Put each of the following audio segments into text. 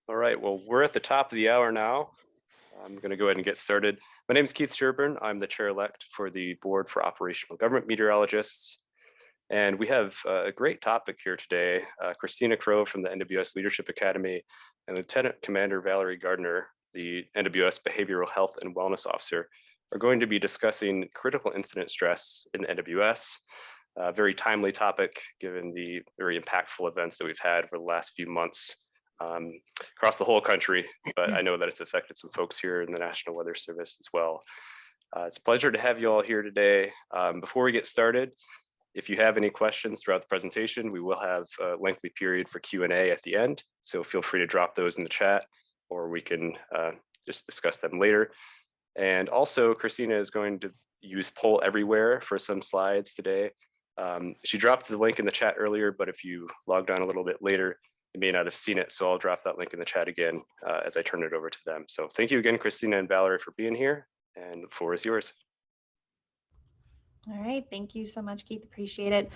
All right, well, we're at the top of the hour now. I'm going to go ahead and get started. My name is Keith Sherburn. I'm the chair-elect for the Board for Operational Government Meteorologists. And we have a great topic here today. Christina Crowe from the NWS Leadership Academy and Lieutenant Commander Valarie Gardner, the NWS Behavioral Health and Wellness Officer, are going to be discussing critical incident stress in NWS. A very timely topic given the very impactful events that we've had over the last few months across the whole country, but I know that it's affected some folks here in the National Weather Service as well. It's a pleasure to have you all here today. Before we get started, if you have any questions throughout the presentation, we will have a lengthy period for Q&A at the end, so feel free to drop those in the chat, or we can just discuss them later. And also, Christina is going to use Poll Everywhere for some slides today. She dropped the link in the chat earlier, but if you logged on a little bit later, you may not have seen it, so I'll drop that link in the chat again as I turn it over to them. So thank you again, Christina and Valarie, for being here, and the floor is yours. All right, thank you so much, Keith, appreciate it.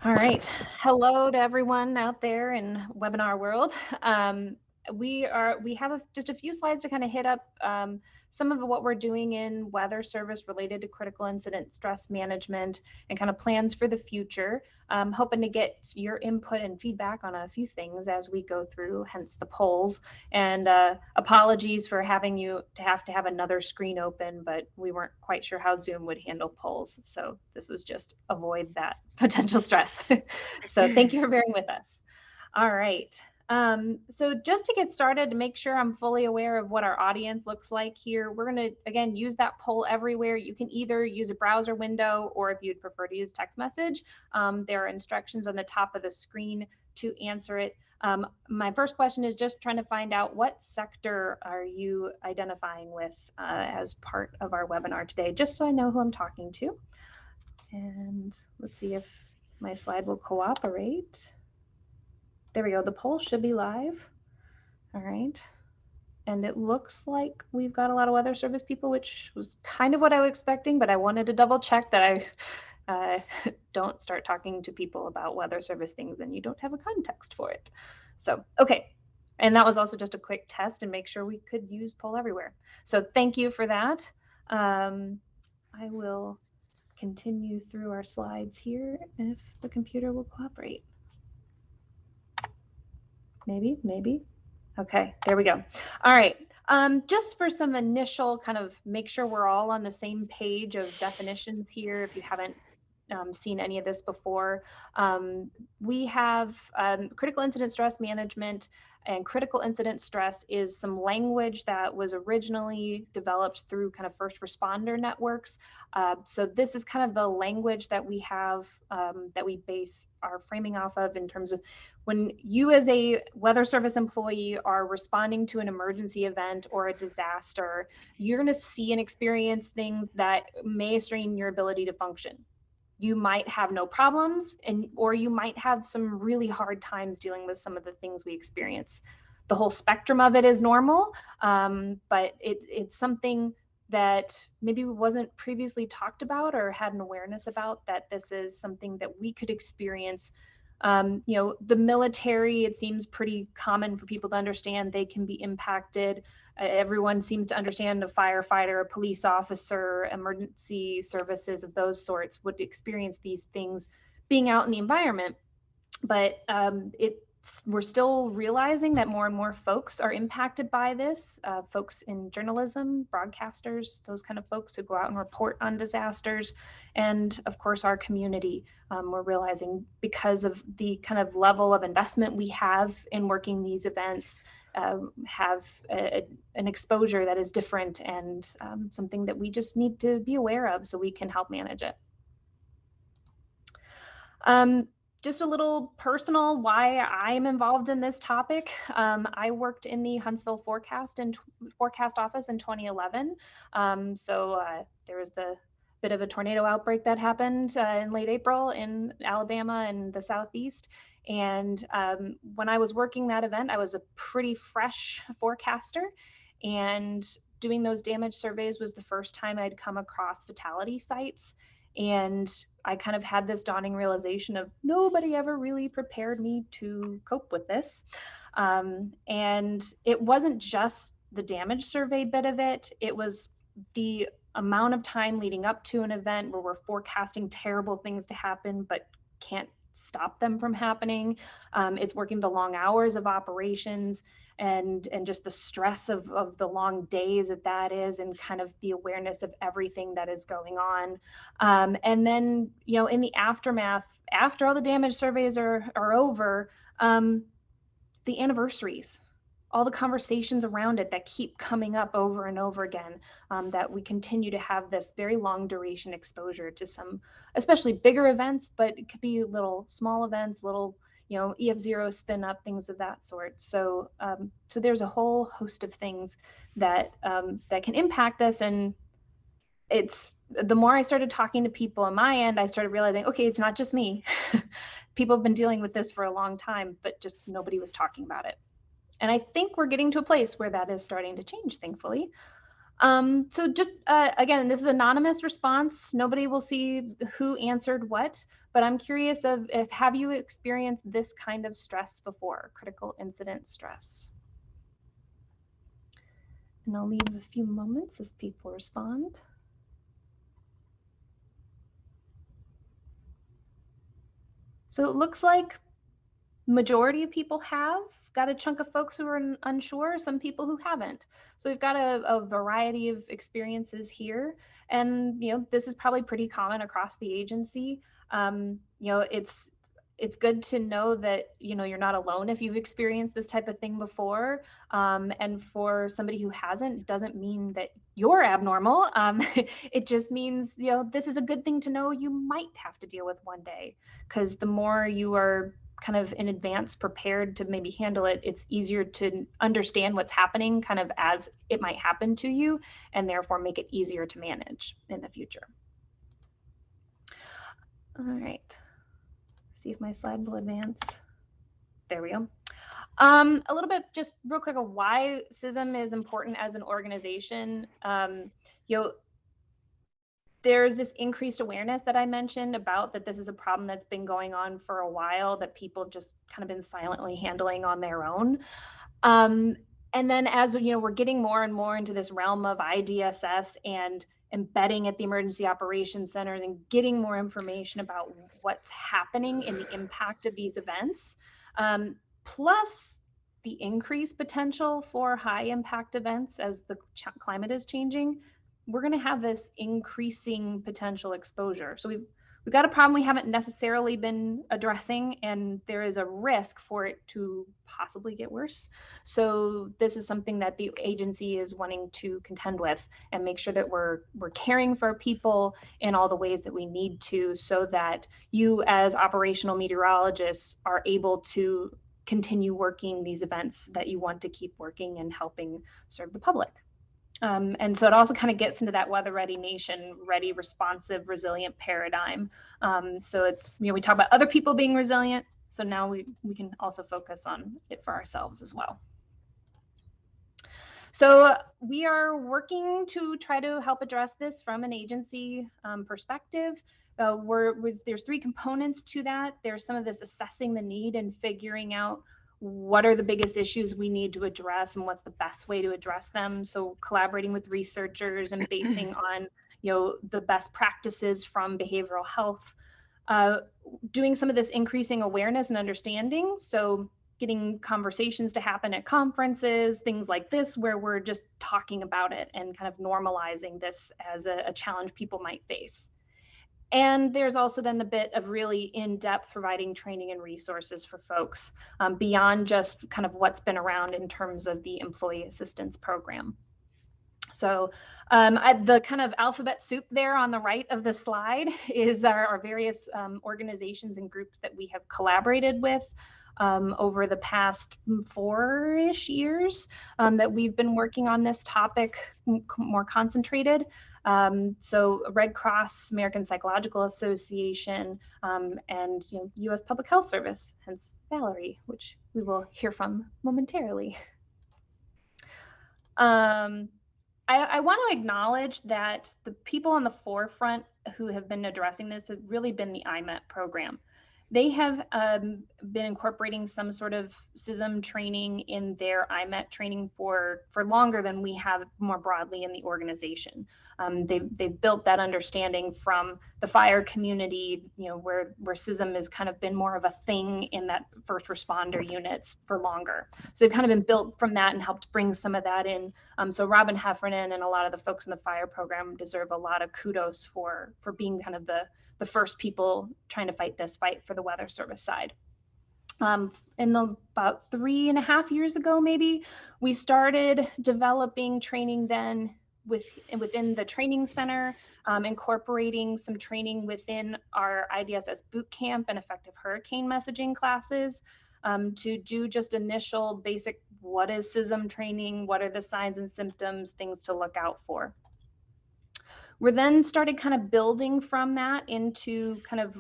All right, hello to everyone out there in webinar world. We have just a few slides to kind of hit up some of what we're doing in weather service related to critical incident stress management and kind of plans for the future. Hoping to get your input and feedback on a few things as we go through, hence the polls. And apologies for having you to have another screen open, but we weren't quite sure how Zoom would handle polls. So this was just avoid that potential stress. So thank you for bearing with us. All right. So just to get started, to make sure I'm fully aware of what our audience looks like here, we're going to, again, use that poll everywhere. You can either use a browser window, or if you'd prefer to use text message, there are instructions on the top of the screen to answer it. My first question is just trying to find out, what sector are you identifying with as part of our webinar today, just so I know who I'm talking to. And let's see if my slide will cooperate. There we go. The poll should be live. All right. And it looks like we've got a lot of weather service people, which was kind of what I was expecting, but I wanted to double check that I don't start talking to people about weather service things and you don't have a context for it. So, okay. And that was also just a quick test and make sure we could use poll everywhere. So thank you for that. I will continue through our slides here if the computer will cooperate. Maybe. Okay, there we go. All right, just for some initial kind of make sure we're all on the same page of definitions here, if you haven't seen any of this before, we have critical incident stress management, and critical incident stress is some language that was originally developed through kind of first responder networks. So this is kind of the language that we have, that we base our framing off of in terms of when you as a weather service employee are responding to an emergency event or a disaster, you're going to see and experience things that may strain your ability to function. You might have no problems, or you might have some really hard times dealing with some of the things we experience. The whole spectrum of it is normal, but it's something that maybe wasn't previously talked about or had an awareness about, that this is something that we could experience. You know, the military, it seems pretty common for people to understand they can be impacted. Everyone seems to understand a firefighter, a police officer, emergency services of those sorts would experience these things being out in the environment. But we're still realizing that more and more folks are impacted by this, folks in journalism, broadcasters, those kind of folks who go out and report on disasters, and of course our community. We're realizing because of the kind of level of investment we have in working these events, have an exposure that is different, and something that we just need to be aware of so we can help manage it. Just a little personal why I'm involved in this topic. I worked in the Huntsville forecast office in 2011. There was the bit of a tornado outbreak that happened in late April in Alabama and the Southeast. And when I was working that event, I was a pretty fresh forecaster, and doing those damage surveys was the first time I'd come across fatality sites. And I kind of had this dawning realization of nobody ever really prepared me to cope with this. And it wasn't just the damage survey bit of it. It was the amount of time leading up to an event where we're forecasting terrible things to happen, but can't stop them from happening. It's working the long hours of operations and just the stress of the long days that is, and kind of the awareness of everything that is going on. And then, in the aftermath, after all the damage surveys are over, the anniversaries, all the conversations around it that keep coming up over and over again, that we continue to have this very long duration exposure to some, especially bigger events, but it could be little small events, little, EF0 spin up, things of that sort. So, so there's a whole host of things that that can impact us. And it's, the more I started talking to people on my end, I started realizing, okay, it's not just me. People have been dealing with this for a long time, but just nobody was talking about it. And I think we're getting to a place where that is starting to change, thankfully. So just, again, this is anonymous response. Nobody will see who answered what, but I'm curious if have you experienced this kind of stress before, critical incident stress? And I'll leave a few moments as people respond. So it looks like majority of people have got a chunk of folks who are unsure, some people who haven't. So we've got a variety of experiences here. And, this is probably pretty common across the agency. It's good to know that, you're not alone if you've experienced this type of thing before. And for somebody who hasn't, doesn't mean that you're abnormal. It just means, this is a good thing to know you might have to deal with one day, because the more you are kind of in advance prepared to maybe handle it, it's easier to understand what's happening kind of as it might happen to you, and therefore make it easier to manage in the future. All right, see if my slide will advance. There we go. A little bit, just real quick, of why CISM is important as an organization. There's this increased awareness that I mentioned about that this is a problem that's been going on for a while, that people just kind of been silently handling on their own. And then as we're getting more and more into this realm of IDSS and embedding at the emergency operations centers and getting more information about what's happening and the impact of these events, plus the increased potential for high impact events as the climate is changing, we're going to have this increasing potential exposure. So we've got a problem we haven't necessarily been addressing, and there is a risk for it to possibly get worse. So this is something that the agency is wanting to contend with and make sure that we're caring for people in all the ways that we need to, so that you as operational meteorologists are able to continue working these events that you want to keep working and helping serve the public. And so it also kind of gets into that weather ready nation, ready, responsive, resilient paradigm. So it's, we talk about other people being resilient. So now we can also focus on it for ourselves as well. So we are working to try to help address this from an agency perspective. There's three components to that. There's some of this assessing the need and figuring out what are the biggest issues we need to address and what's the best way to address them. So collaborating with researchers and basing on the best practices from behavioral health, doing some of this increasing awareness and understanding. So getting conversations to happen at conferences, things like this, where we're just talking about it and kind of normalizing this as a challenge people might face. And there's also then the bit of really in-depth providing training and resources for folks beyond just kind of what's been around in terms of the employee assistance program. So the kind of alphabet soup there on the right of the slide is our various organizations and groups that we have collaborated with over the past 4-ish years that we've been working on this topic more concentrated. So Red Cross, American Psychological Association, and U.S. Public Health Service, hence Valarie, which we will hear from momentarily. I want to acknowledge that the people on the forefront who have been addressing this have really been the IMET program. They have been incorporating some sort of CISM training in their IMET training for longer than we have more broadly in the organization. They've built that understanding from the fire community, where CISM has kind of been more of a thing in that first responder units for longer. So they've kind of been built from that and helped bring some of that in. So Robin Heffernan and a lot of the folks in the fire program deserve a lot of kudos for being kind of the first people trying to fight this fight for the Weather Service side. About 3.5 years ago, maybe, we started developing training then within the training center, incorporating some training within our IDSS boot camp and effective hurricane messaging classes, to do just initial basic, what is CISM training, what are the signs and symptoms, things to look out for. We're then started kind of building from that into kind of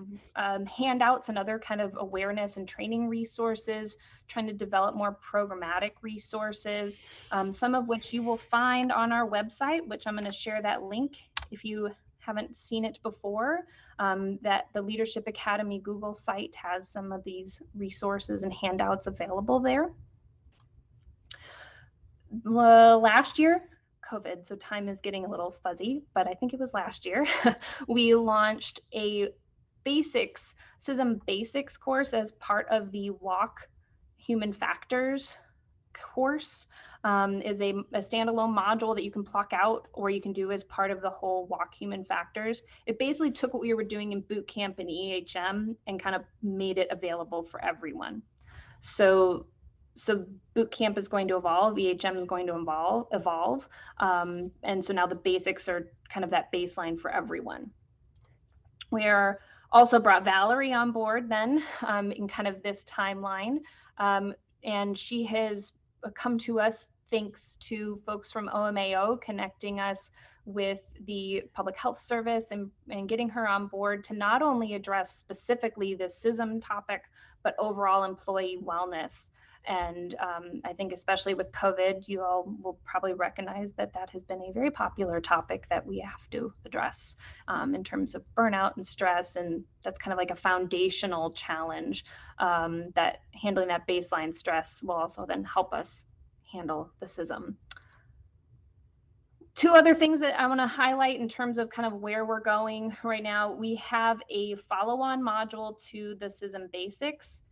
handouts and other kind of awareness and training resources, trying to develop more programmatic resources, some of which you will find on our website, which I'm going to share that link if you haven't seen it before, that the Leadership Academy Google site has some of these resources and handouts available there. Last year, COVID, so time is getting a little fuzzy, but I think it was last year, we launched a CISM basics course as part of the Walk Human Factors course. Is a standalone module that you can pluck out, or you can do as part of the whole Walk Human Factors. It basically took what we were doing in boot camp and EHM and kind of made it available for everyone. So boot camp is going to evolve, EHM is going to evolve. And so now the basics are kind of that baseline for everyone. We are also brought Valarie on board then, in kind of this timeline. And she has come to us thanks to folks from OMAO connecting us with the Public Health Service and getting her on board to not only address specifically the CISM topic, but overall employee wellness. And I think especially with COVID, you all will probably recognize that that has been a very popular topic that we have to address in terms of burnout and stress. And that's kind of like a foundational challenge, that handling that baseline stress will also then help us handle the CISM. Two other things that I want to highlight in terms of kind of where we're going right now. We have a follow-on module to the CISM basics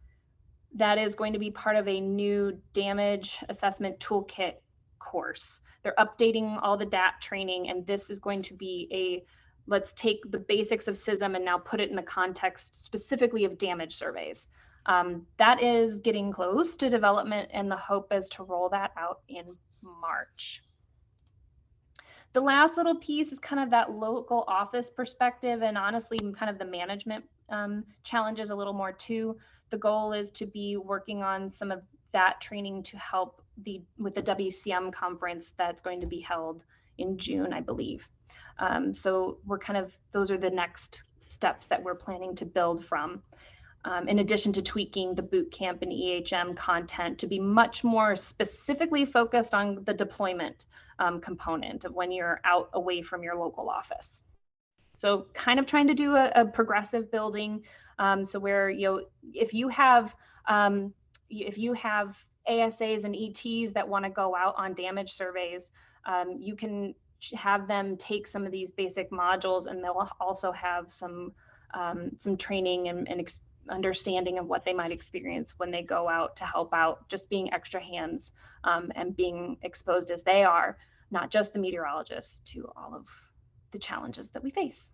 that is going to be part of a new damage assessment toolkit course. They're updating all the DAT training, and this is going to be a, let's take the basics of CISM and now put it in the context specifically of damage surveys. That is getting close to development, and the hope is to roll that out in March. The last little piece is kind of that local office perspective, and honestly, kind of the management challenges a little more too. The goal is to be working on some of that training to help with the WCM conference that's going to be held in June, I believe. So we're kind of, those are the next steps that we're planning to build from. In addition to tweaking the boot camp and EHM content to be much more specifically focused on the deployment component of when you're out away from your local office. So kind of trying to do a progressive building, so where, if you have ASAs and ETs that want to go out on damage surveys, you can have them take some of these basic modules, and they'll also have some training and understanding of what they might experience when they go out to help out, just being extra hands and being exposed as they are, not just the meteorologists, to all of the challenges that we face.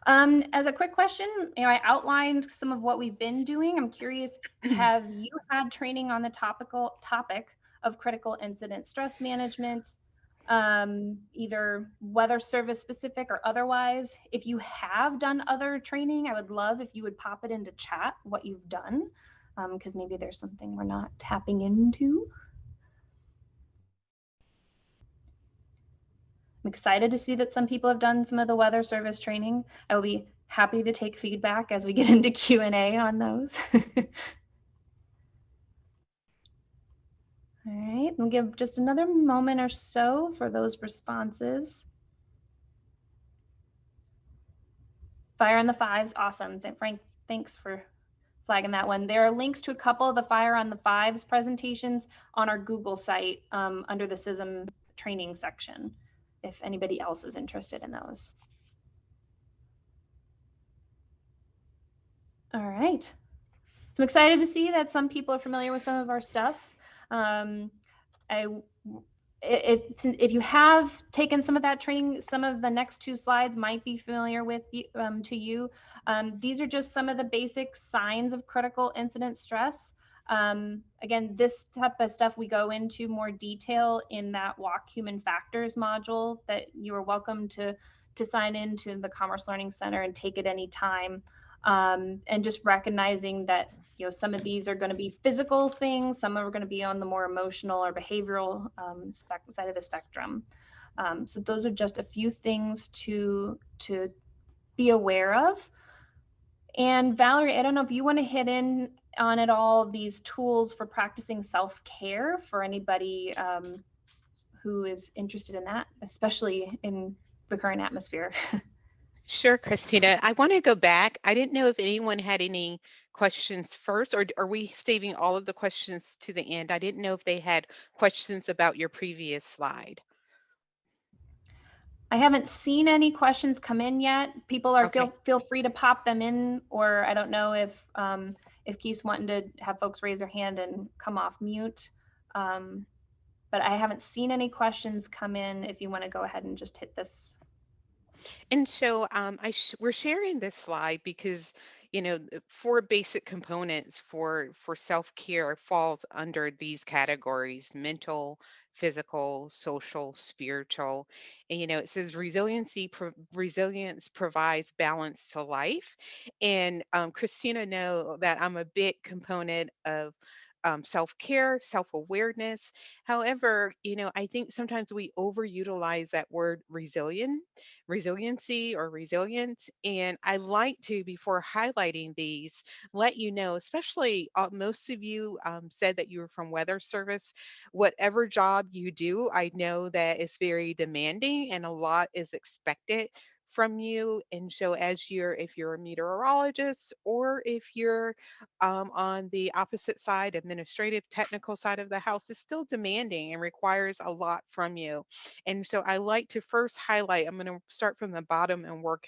As a quick question, I outlined some of what we've been doing. I'm curious, have you had training on the topic of critical incident stress management, either weather service specific or otherwise? If you have done other training, I would love if you would pop it into chat what you've done, because maybe there's something we're not tapping into. I'm excited to see that some people have done some of the weather service training. I will be happy to take feedback as we get into Q&A on those. All right, we'll give just another moment or so for those responses. Fire on the fives, awesome. Frank, thanks for flagging that one. There are links to a couple of the Fire on the Fives presentations on our Google site under the CISM training section, if anybody else is interested in those. All right. So I'm excited to see that some people are familiar with some of our stuff. If you have taken some of that training, some of the next two slides might be familiar with to you. These are just some of the basic signs of critical incident stress. Again, this type of stuff we go into more detail in that Walk Human Factors module that you are welcome to sign into the Commerce Learning Center and take at any time. And just recognizing that some of these are going to be physical things, some are going to be on the more emotional or behavioral side of the spectrum. So those are just a few things to be aware of. And Valarie, I don't know if you want to hit in on it all, these tools for practicing self-care for anybody who is interested in that, especially in the current atmosphere. Sure, Christina. I want to go back. I didn't know if anyone had any questions first, or are we saving all of the questions to the end? I didn't know if they had questions about your previous slide. I haven't seen any questions come in yet. People are Okay. feel free to pop them in, or I don't know if Keith's wanting to have folks raise their hand and come off mute. But I haven't seen any questions come in. If you want to go ahead and just hit this. And so we're sharing this slide because, four basic components for self-care falls under these categories: mental, physical, social, spiritual. And, it says resilience provides balance to life. And Christina know that I'm a big component of self-care, self-awareness. However, I think sometimes we overutilize that word resiliency or resilience. And I like to, before highlighting these, let you know, especially most of you said that you were from weather service. Whatever job you do, I know that it's very demanding and a lot is expected from you. And so if you're a meteorologist, or if you're on the opposite side, administrative technical side of the house, is still demanding and requires a lot from you. And so I like to first highlight, I'm going to start from the bottom and work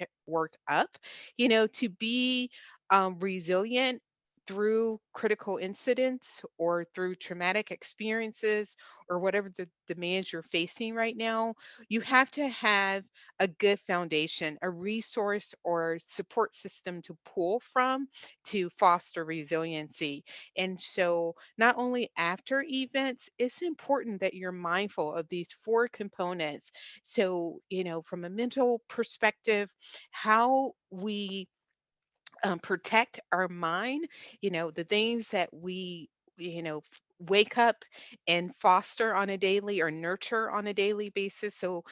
up, to be resilient through critical incidents or through traumatic experiences or whatever the demands you're facing right now. You have to have a good foundation, a resource or support system to pull from to foster resiliency. And so, not only after events, it's important that you're mindful of these four components. So, from a mental perspective, how we protect our mind, the things that we, wake up and foster on a daily or nurture on a daily basis. So,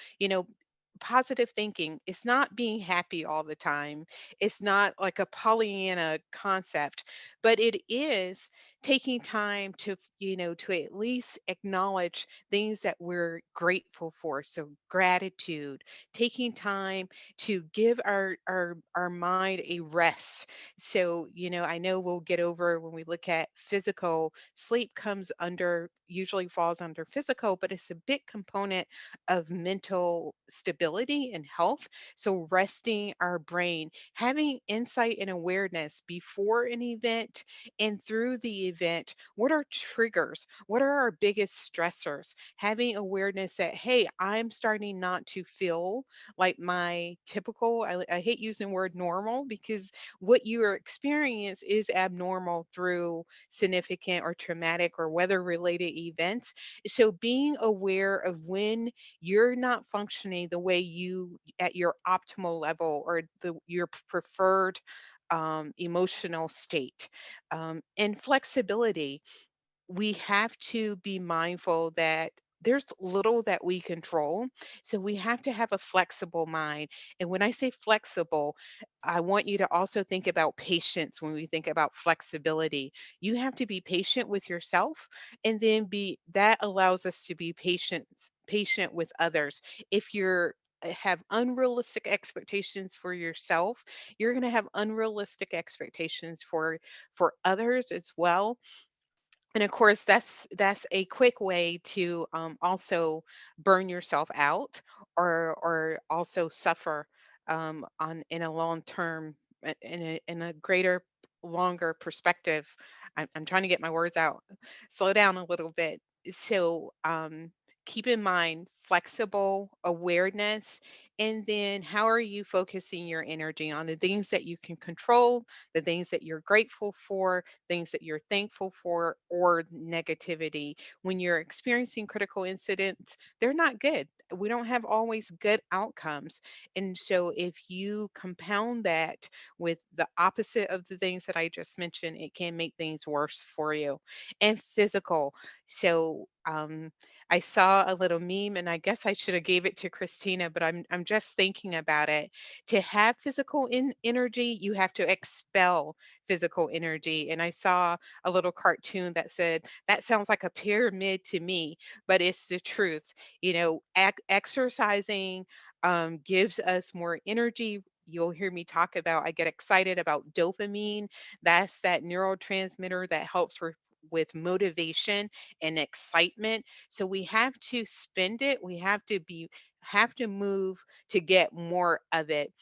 positive thinking, it's not being happy all the time. It's not like a Pollyanna concept, but it is taking time to, to at least acknowledge things that we're grateful for. So gratitude, taking time to give our mind a rest. So, I know we'll get over when we look at physical, sleep comes under, usually falls under physical, but it's a big component of mental stability and health. So resting our brain, having insight and awareness before an event and through the event. What are triggers? What are our biggest stressors? Having awareness that, hey, I'm starting not to feel like my typical, I hate using the word normal, because what you are experience is abnormal through significant or traumatic or weather related events. So being aware of when you're not functioning the way you at your optimal level or your preferred emotional state, and flexibility. We have to be mindful that there's little that we control. So we have to have a flexible mind. And when I say flexible, I want you to also think about patience when we think about flexibility. You have to be patient with yourself, and then that allows us to be patient with others. If you're have unrealistic expectations for yourself, you're going to have unrealistic expectations for others as well. And of course, that's a quick way to also burn yourself out, or also suffer on in a long term, in a greater, longer perspective. I'm trying to get my words out. Slow down a little bit. So keep in mind flexible awareness, and then how are you focusing your energy on the things that you can control, the things that you're grateful for, things that you're thankful for, or negativity. When you're experiencing critical incidents, they're not good. We don't have always good outcomes. And so if you compound that with the opposite of the things that I just mentioned, it can make things worse for you. And physical. So I saw a little meme, and I guess I should have gave it to Christina, but I'm just thinking about it. To have physical energy, you have to expel physical energy. And I saw a little cartoon that said, that sounds like a pyramid to me, but it's the truth. Exercising gives us more energy. You'll hear me talk about, I get excited about dopamine. That's that neurotransmitter that helps with motivation and excitement. So we have to spend it. We have to move to get more of it.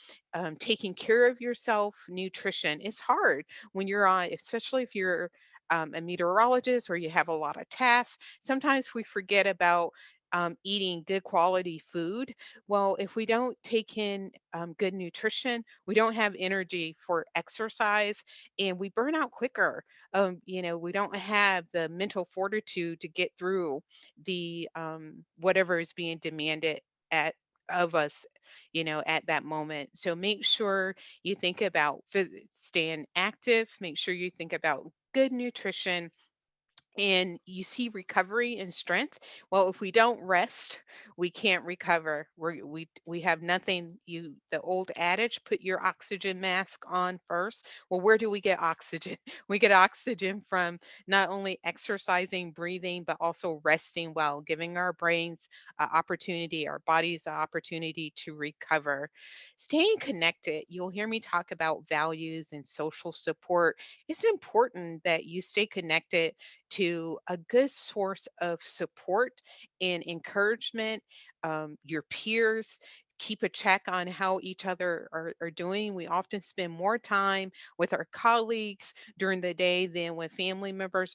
Taking care of yourself, nutrition. It's hard when you're on, especially if you're a meteorologist or you have a lot of tasks. Sometimes we forget about eating good quality food. Well, if we don't take in good nutrition, we don't have energy for exercise, and we burn out quicker. We don't have the mental fortitude to get through the whatever is being demanded at of us, at that moment. So make sure you think about staying active. Make sure you think about good nutrition, and you see recovery and strength. Well, if we don't rest, we can't recover. We have nothing. The old adage, put your oxygen mask on first. Well, where do we get oxygen? We get oxygen from not only exercising, breathing, but also resting well, giving our brains an opportunity, our bodies an opportunity to recover. Staying connected. You'll hear me talk about values and social support. It's important that you stay connected to a good source of support and encouragement. Your peers, keep a check on how each other are doing. We often spend more time with our colleagues during the day than with family members.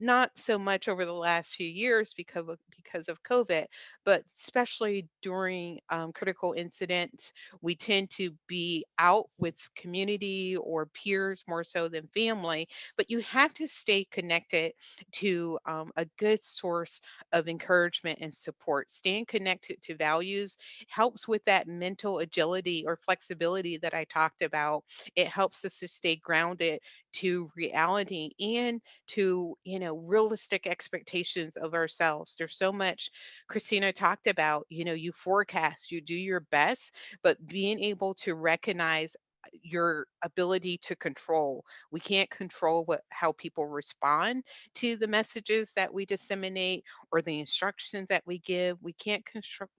Not so much over the last few years because of COVID, but especially during critical incidents, we tend to be out with community or peers more so than family. But you have to stay connected to a good source of encouragement and support. Staying connected to values helps with that mental agility or flexibility that I talked about. It helps us to stay grounded to reality and to, realistic expectations of ourselves. There's so much Christina talked about, you forecast, you do your best, but being able to recognize your ability to control. We can't control how people respond to the messages that we disseminate or the instructions that we give. We can't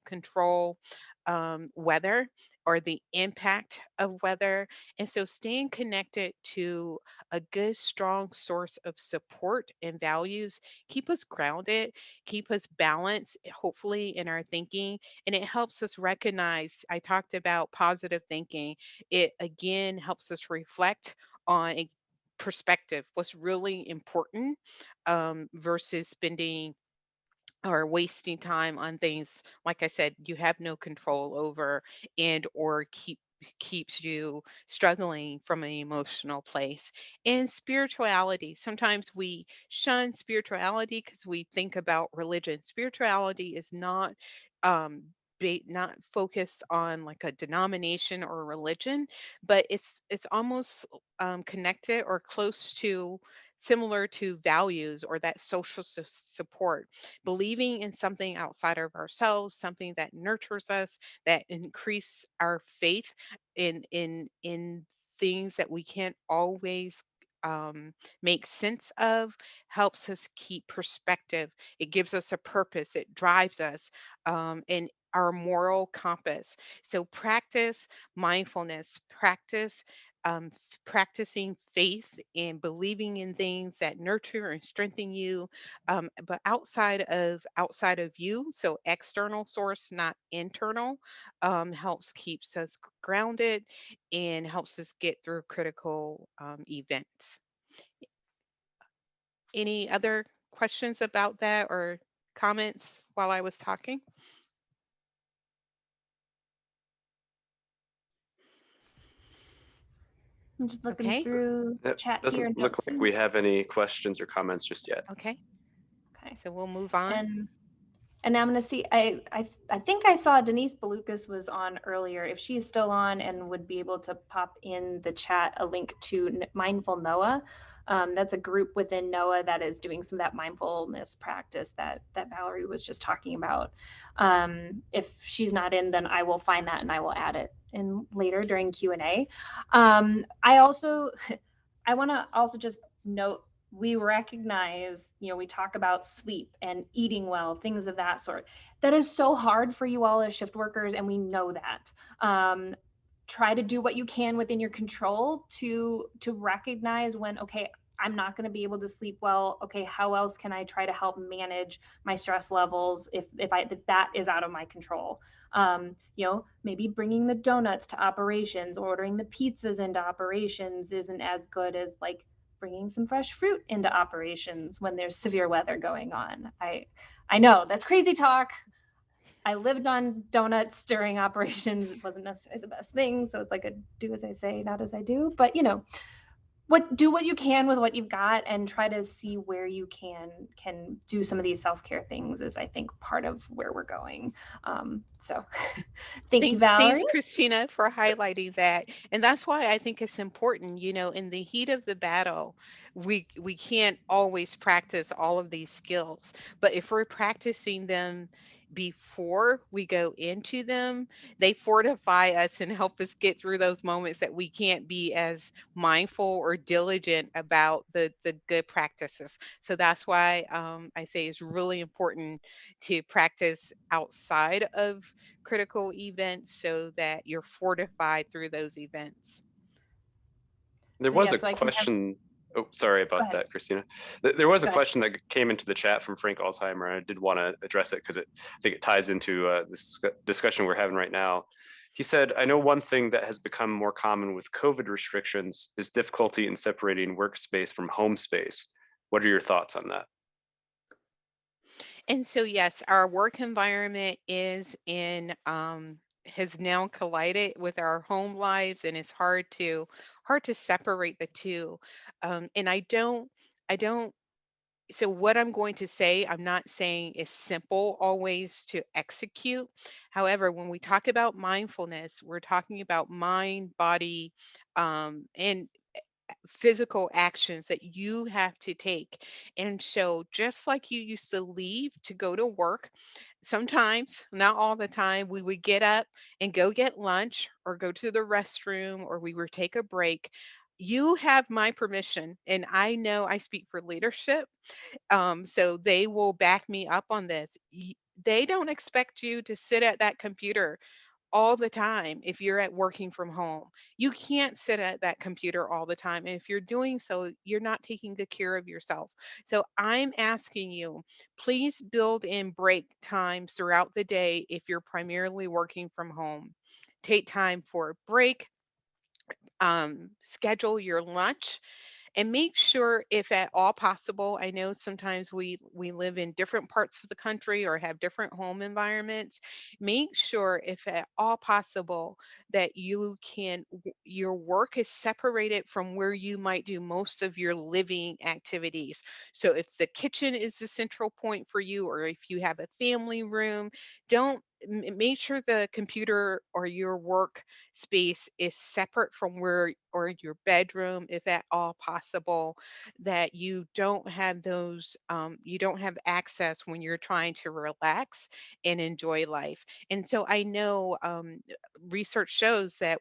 control weather or the impact of weather. And so staying connected to a good, strong source of support and values keep us grounded, keep us balanced, hopefully in our thinking. And it helps us recognize, I talked about positive thinking. It again helps us reflect on a perspective, what's really important, versus spending or wasting time on things, like I said, you have no control over, and or keeps you struggling from an emotional place. And spirituality, sometimes we shun spirituality because we think about religion. Spirituality is um not focused on like a denomination or a religion, but it's almost connected or close to, similar to values or that social support, believing in something outside of ourselves, something that nurtures us, that increase our faith in things that we can't always make sense of, helps us keep perspective. It gives us a purpose. It drives us, and our moral compass. So practice mindfulness, practicing faith and believing in things that nurture and strengthen you, but outside of you, so external source, not internal, helps keeps us grounded and helps us get through critical events. Any other questions about that or comments while I was talking? I'm just looking Okay. through It chat here. doesn't look like we have any questions or comments just yet. Okay. Okay. So we'll move on. And I'm going to see, I think I saw Denise Belucas was on earlier. If she's still on and would be able to pop in the chat a link to Mindful Noah. That's a group within NOAA that is doing some of that mindfulness practice that Valarie was just talking about. If she's not in, then I will find that and I will add it in later during Q&A. I want to also just note, we recognize, we talk about sleep and eating well, things of that sort. That is so hard for you all as shift workers, and we know that. Try to do what you can within your control to recognize when, okay, I'm not going to be able to sleep well. Okay, how else can I try to help manage my stress levels if that is out of my control? Maybe bringing the donuts to operations, ordering the pizzas into operations isn't as good as like bringing some fresh fruit into operations when there's severe weather going on. I know that's crazy talk. I lived on donuts during operations. It wasn't necessarily the best thing. So it's like a do as I say, not as I do. But do what you can with what you've got and try to see where you can do some of these self-care things is, I think, part of where we're going. So thank you, Thanks, Valarie. Christina, for highlighting that. And that's why I think it's important, in the heat of the battle, we can't always practice all of these skills. But if we're practicing them before we go into them, they fortify us and help us get through those moments that we can't be as mindful or diligent about the good practices. So that's why I say it's really important to practice outside of critical events so that you're fortified through those events. There So, was yeah, a so I can have, question. Oh, sorry go about ahead. that, Christina. There was a Go ahead. question that came into the chat from Frank Alzheimer, and I did want to address it because I think it ties into this discussion we're having right now. He said, I know one thing that has become more common with COVID restrictions is difficulty in separating workspace from home space. What are your thoughts on that? And so, yes, our work environment has now collided with our home lives, and it's hard to separate the two. And I don't. So what I'm going to say, I'm not saying is simple always to execute. However, when we talk about mindfulness, we're talking about mind, body, and physical actions that you have to take. And so, just like you used to leave to go to work, sometimes, not all the time, we would get up and go get lunch or go to the restroom or we would take a break. You have my permission, and I know I speak for leadership, so they will back me up on this. They don't expect you to sit at that computer all the time if you're at working from home. You can't sit at that computer all the time. And if you're doing so, you're not taking good care of yourself. So I'm asking you, please build in break times throughout the day if you're primarily working from home. Take time for a break, schedule your lunch, and make sure, if at all possible, I know sometimes we live in different parts of the country or have different home environments. Make sure, if at all possible, that your work is separated from where you might do most of your living activities. So if the kitchen is the central point for you, or if you have a family room, don't make sure the computer or your work space is separate from where, or your bedroom if at all possible, that you don't have access when you're trying to relax and enjoy life. And so I know research shows that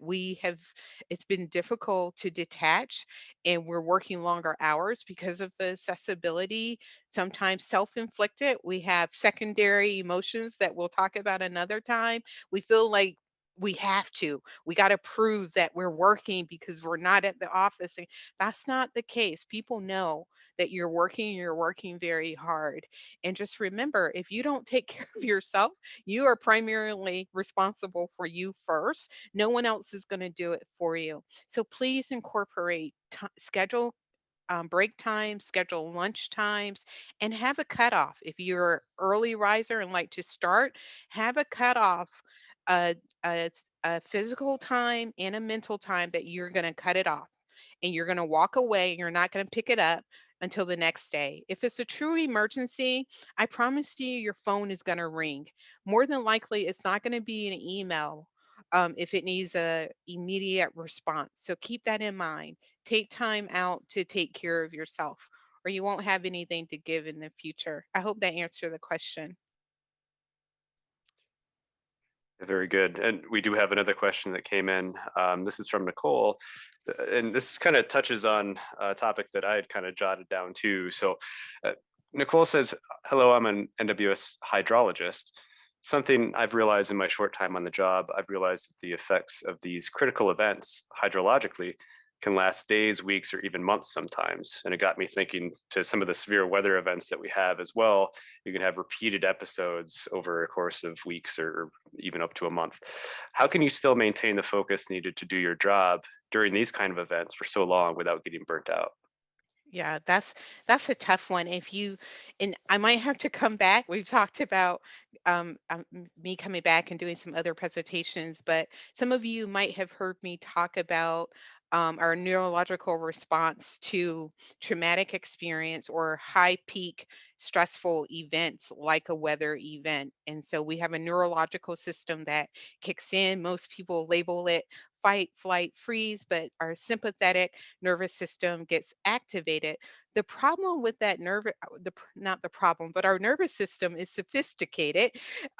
it's been difficult to detach, and we're working longer hours because of the accessibility. sometimes self-inflicted. We have secondary emotions that we'll talk about another time. We feel like we have to. We got to prove that we're working because we're not at the office. And that's not the case. People know that you're working very hard. And just remember, if you don't take care of yourself, you are primarily responsible for you first. No one else is going to do it for you. So please incorporate schedule break times, schedule lunch times, and have a cutoff. If you're an early riser and like to start, have a cutoff, a, a physical time and a mental time that you're going to cut it off. And you're going to walk away and you're not going to pick it up until the next day. If it's a true emergency, I promise you your phone is going to ring. More than likely, it's not going to be an email if it needs a immediate response. So keep that in mind. Take time out to take care of yourself, or you won't have anything to give in the future. I hope that answered the question. Very good. And we do have another question that came in. This is from Nicole. And this kind of touches on a topic that I had kind of jotted down too. So Nicole says, hello, I'm an NWS hydrologist. Something I've realized in my short time on the job, I've realized that the effects of these critical events hydrologically can last days, weeks, or even months sometimes. And it got me thinking to some of the severe weather events that we have as well. You can have repeated episodes over a course of weeks or even up to a month. How can you still maintain the focus needed to do your job during these kind of events for so long without getting burnt out? Yeah, that's a tough one. If you and I might have to come back. We've talked about me coming back and doing some other presentations, but some of you might have heard me talk about our neurological response to traumatic experience or high peak stressful events like a weather event. And so we have a neurological system that kicks in. Most people label it fight, flight, freeze, but our sympathetic nervous system gets activated. The problem with that not the problem, but our nervous system is sophisticated,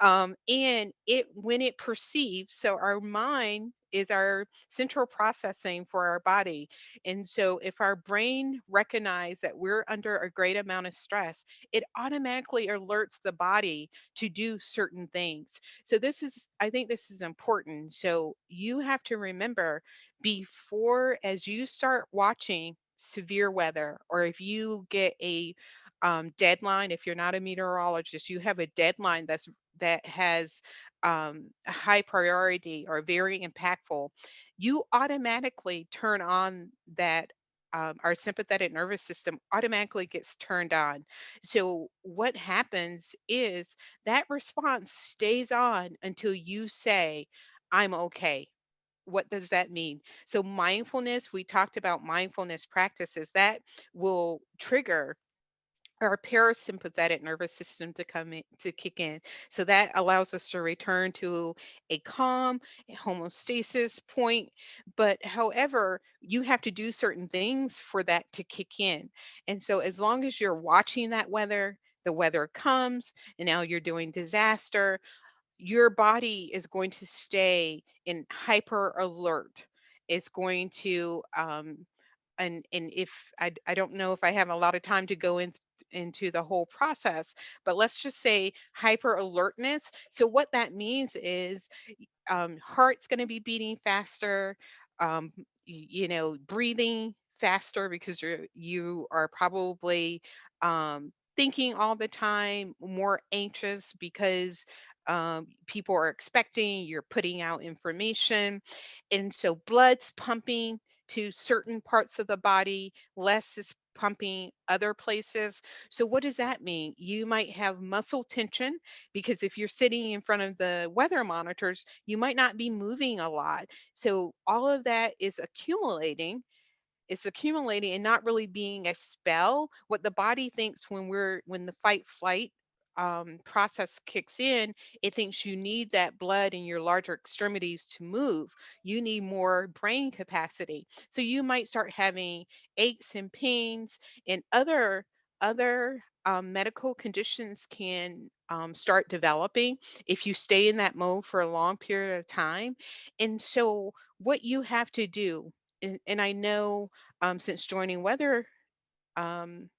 and it when it perceives. So our mind is our central processing for our body, and so if our brain recognizes that we're under a great amount of stress, it automatically alerts the body to do certain things. So I think this is important. So you have to remember before, as you start watching severe weather, or if you get a deadline, if you're not a meteorologist, you have a deadline that has a high priority or very impactful, you automatically turn on that. Our sympathetic nervous system automatically gets turned on. So, what happens is that response stays on until you say, I'm okay. What does that mean? So, mindfulness, we talked about mindfulness practices that will trigger our parasympathetic nervous system to come in to kick in. So that allows us to return to a calm a homeostasis point. But however, you have to do certain things for that to kick in. And so as long as you're watching that weather, the weather comes and now you're doing disaster, your body is going to stay in hyper alert. It's going to and if I don't know if I have a lot of time to go into the whole process, but let's just say hyper alertness. So what that means is heart's going to be beating faster, breathing faster because you are probably thinking all the time, more anxious because people are expecting, you're putting out information, and so blood's pumping to certain parts of the body, less is pumping other places. So what does that mean? You might have muscle tension because if you're sitting in front of the weather monitors, you might not be moving a lot. So all of that is accumulating. It's accumulating and not really being a spell. What the body thinks when the fight flight process kicks in, it thinks you need that blood in your larger extremities to move. You need more brain capacity. So you might start having aches and pains, and other medical conditions can start developing if you stay in that mode for a long period of time. And so what you have to do, and I know since joining weather um,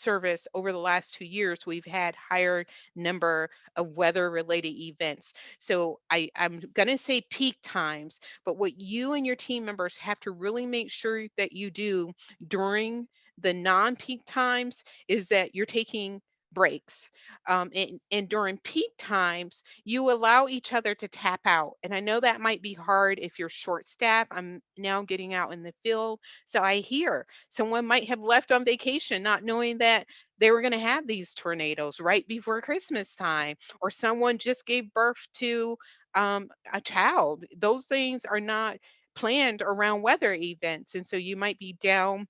service over the last 2 years, we've had higher number of weather related events. So I'm going to say peak times, but what you and your team members have to really make sure that you do during the non-peak times is that you're taking breaks. And during peak times, you allow each other to tap out. And I know that might be hard if you're short staffed. I'm now getting out in the field. So I hear someone might have left on vacation not knowing that they were going to have these tornadoes right before Christmas time, or someone just gave birth to a child. Those things are not planned around weather events. And so you might be down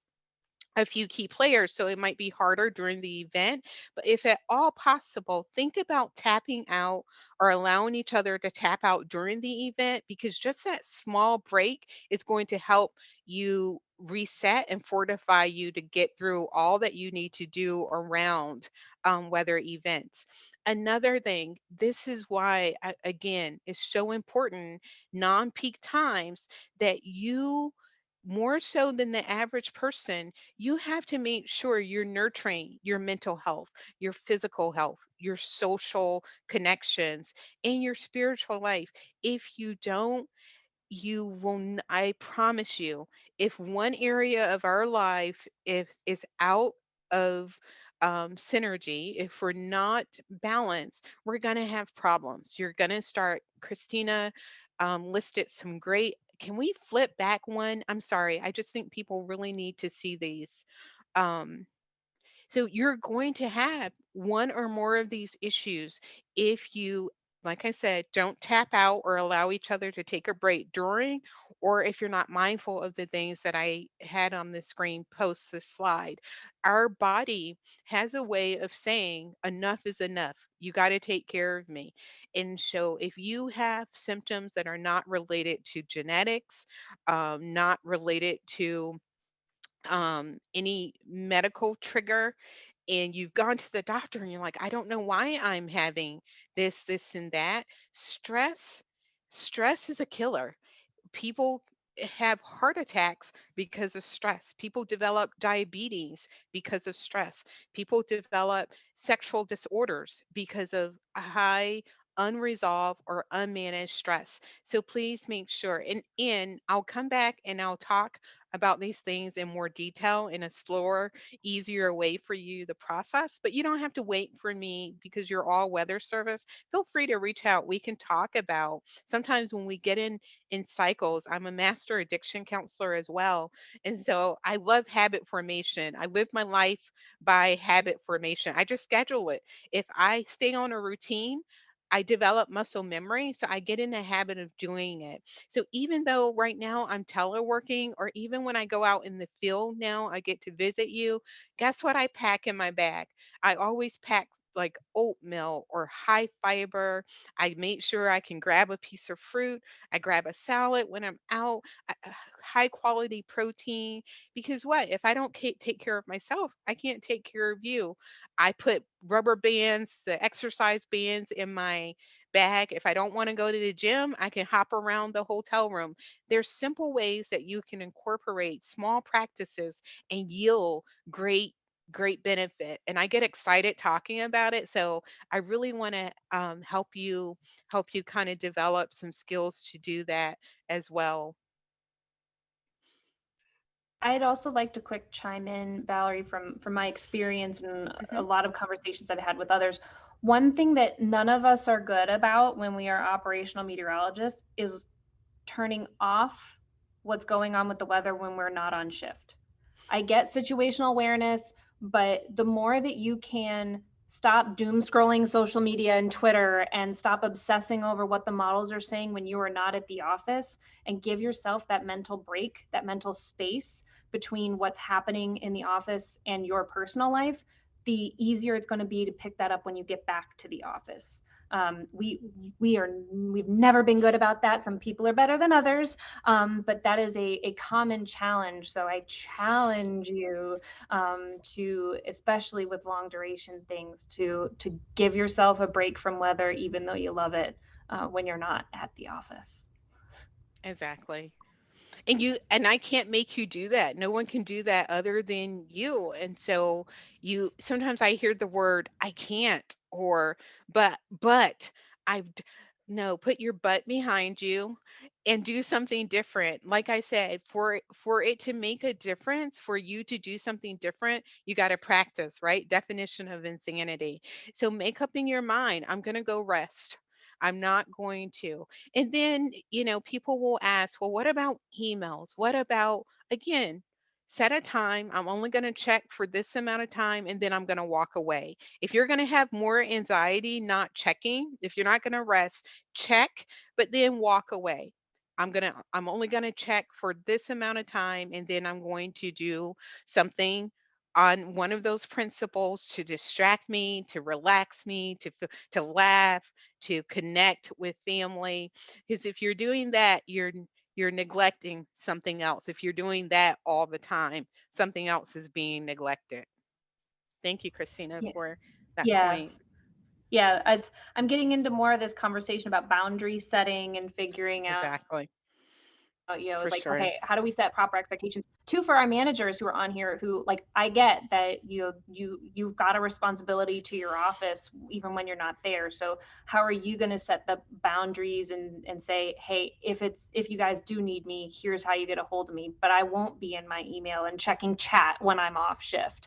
a few key players, so it might be harder during the event. But if at all possible, think about tapping out or allowing each other to tap out during the event, because just that small break is going to help you reset and fortify you to get through all that you need to do around weather events. Another thing, this is why, again, it's so important non peak times that you, more so than the average person, you have to make sure you're nurturing your mental health, your physical health, your social connections, and your spiritual life. If you don't, you will, I promise you, if one area of our life if is out of synergy, if we're not balanced, we're going to have problems. You're going to start, Christina listed some great, can we flip back one? I'm sorry, I just think people really need to see these. um, so you're going to have one or more of these issues if you, like I said, don't tap out or allow each other to take a break during, or if you're not mindful of the things that I had on the screen post this slide. Our body has a way of saying enough is enough. You got to take care of me. And so if you have symptoms that are not related to genetics, not related to any medical trigger, and you've gone to the doctor and you're like, I don't know why I'm having this, and that. Stress, stress is a killer. People have heart attacks because of stress. People develop diabetes because of stress. People develop sexual disorders because of a high unresolved or unmanaged stress. So please make sure, and I'll come back and I'll talk about these things in more detail in a slower, easier way for you to process. But you don't have to wait for me because you're all weather service. Feel free to reach out. We can talk about, sometimes when we get in cycles. I'm a master addiction counselor as well. And so I love habit formation. I live my life by habit formation. I just schedule it. If I stay on a routine, I develop muscle memory. So I get in the habit of doing it. So even though right now I'm teleworking, or even when I go out in the field now, I get to visit you. Guess what I pack in my bag? I always pack like oatmeal or high fiber. I make sure I can grab a piece of fruit. I grab a salad when I'm out, high quality protein. Because what? If I don't take care of myself, I can't take care of you. I put rubber bands, the exercise bands in my bag. If I don't want to go to the gym, I can hop around the hotel room. There's simple ways that you can incorporate small practices and yield great benefit. And I get excited talking about it. So I really want to help you kind of develop some skills to do that as well. I'd also like to quick chime in, Valerie, from my experience and a Hmm. lot of conversations I've had with others. One thing that none of us are good about when we are operational meteorologists is turning off what's going on with the weather when we're not on shift. I get situational awareness, but the more that you can stop doom scrolling social media and Twitter and stop obsessing over what the models are saying when you are not at the office, and give yourself that mental break, that mental space between what's happening in the office and your personal life, the easier it's going to be to pick that up when you get back to the office. We've never been good about that. Some people are better than others, but that is a common challenge. So I challenge you to, especially with long duration things, to give yourself a break from weather, even though you love it when you're not at the office. Exactly. And I can't make you do that. No one can do that other than you. And so you sometimes I hear the word I can't, or but I've d- no, put your butt behind you and do something different. Like I said, for it to make a difference, for you to do something different, you got to practice, right? Definition of insanity. So make up in your mind, I'm going to go rest. I'm not going to. And then, people will ask, well, what about emails? What about, again, set a time. I'm only going to check for this amount of time and then I'm going to walk away. If you're going to have more anxiety not checking, if you're not going to rest, check, but then walk away. I'm only going to check for this amount of time and then I'm going to do something on one of those principles to distract me, to relax me, to laugh, to connect with family. Because if you're doing that, you're neglecting something else. If you're doing that all the time, something else is being neglected. Thank you, Christina, Yeah. for that Yeah. point. Yeah. I'm getting into more of this conversation about boundary setting and figuring out, Exactly. it's For like, sure. okay, how do we set proper expectations? Two, for our managers who are on here, who, like, I get that you've got a responsibility to your office even when you're not there. So how are you going to set the boundaries and say, hey, if you guys do need me, here's how you get a hold of me, but I won't be in my email and checking chat when I'm off shift.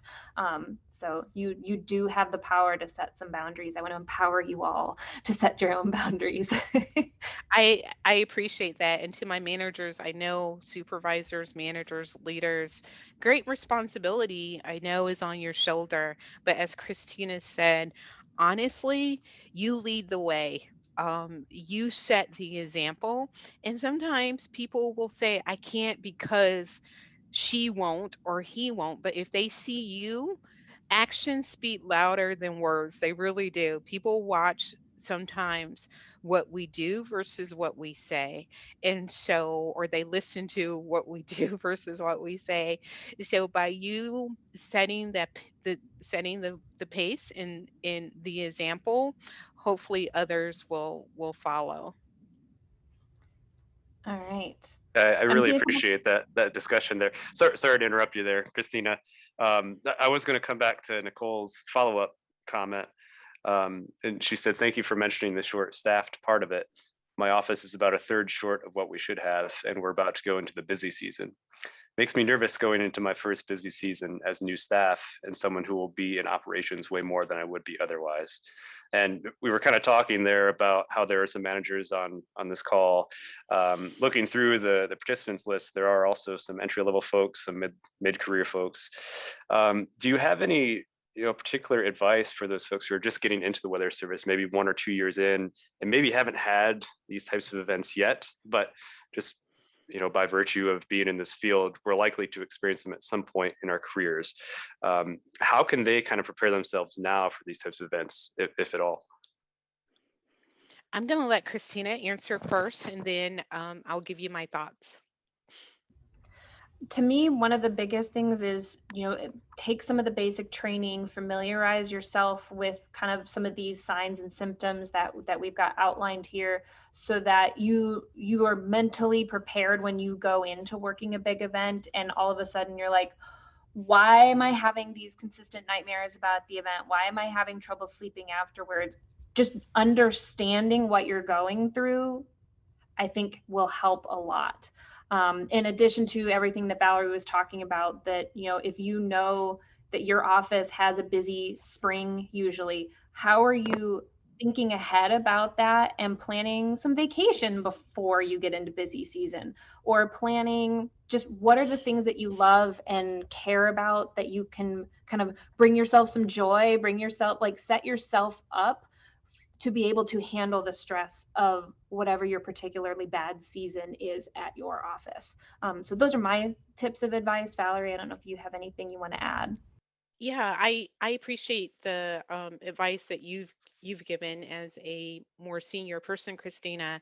So you do have the power to set some boundaries. I want to empower you all to set your own boundaries. I appreciate that. And to my managers, I know supervisors, managers, leaders, great responsibility I know is on your shoulder. But as Christina said, honestly, you lead the way. You set the example. And sometimes people will say, I can't because she won't or he won't. But if they see you, actions speak louder than words. They really do. People watch sometimes what we do versus what we say. And so, or they listen to what we do versus what we say. So by you setting the pace in the example, hopefully others will follow. All right. I I'm really seeing a couple. appreciate that discussion there. Sorry to interrupt you there, Christina. I was going to come back to Nicole's follow-up comment. And she said, thank you for mentioning the short staffed part of it. My office is about a third short of what we should have, and we're about to go into the busy season. Makes me nervous going into my first busy season as new staff and someone who will be in operations way more than I would be otherwise. And we were kind of talking there about how there are some managers on this call. Looking through the participants list, there are also some entry level folks, some mid career folks. Do you have any particular advice for those folks who are just getting into the weather service, maybe 1 or 2 years in, and maybe haven't had these types of events yet, but just by virtue of being in this field, we're likely to experience them at some point in our careers. How can they kind of prepare themselves now for these types of events, if at all? I'm going to let Christina answer first, and then I'll give you my thoughts. To me, one of the biggest things is, take some of the basic training, familiarize yourself with kind of some of these signs and symptoms that we've got outlined here, so that you are mentally prepared when you go into working a big event and all of a sudden you're like, why am I having these consistent nightmares about the event? Why am I having trouble sleeping afterwards? Just understanding what you're going through, I think, will help a lot. In addition to everything that Valarie was talking about, that, if you know that your office has a busy spring, usually, how are you thinking ahead about that and planning some vacation before you get into busy season, or planning just what are the things that you love and care about that you can kind of bring yourself some joy, set yourself up to be able to handle the stress of whatever your particularly bad season is at your office. So those are my tips of advice. Valarie, I don't know if you have anything you want to add. Yeah, I appreciate the advice that you've given as a more senior person, Christina.